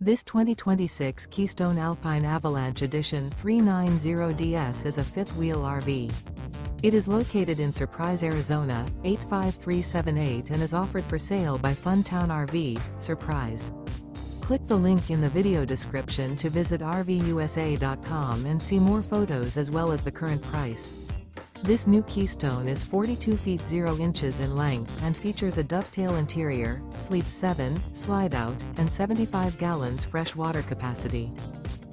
This 2026 Keystone Alpine Avalanche Edition 390DS is a fifth-wheel RV. It is located in Surprise, Arizona, 85378 and is offered for sale by Funtown RV, Surprise. Click the link in the video description to visit RVUSA.com and see more photos as well as the current price. This new Keystone is 42 feet 0 inches in length and features a dovetail interior, sleeps 7, Slideout, and 75 gallons fresh water capacity.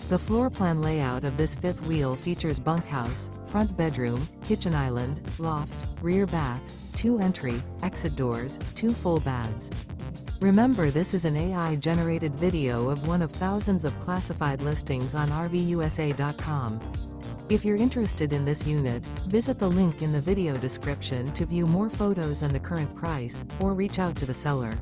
The floor plan layout of this fifth wheel features bunkhouse, front bedroom, kitchen island, loft, rear bath, 2 entry, exit doors, 2 full baths. Remember, this is an AI-generated video of one of thousands of classified listings on RVUSA.com. If you're interested in this unit, visit the link in the video description to view more photos and the current price, or reach out to the seller.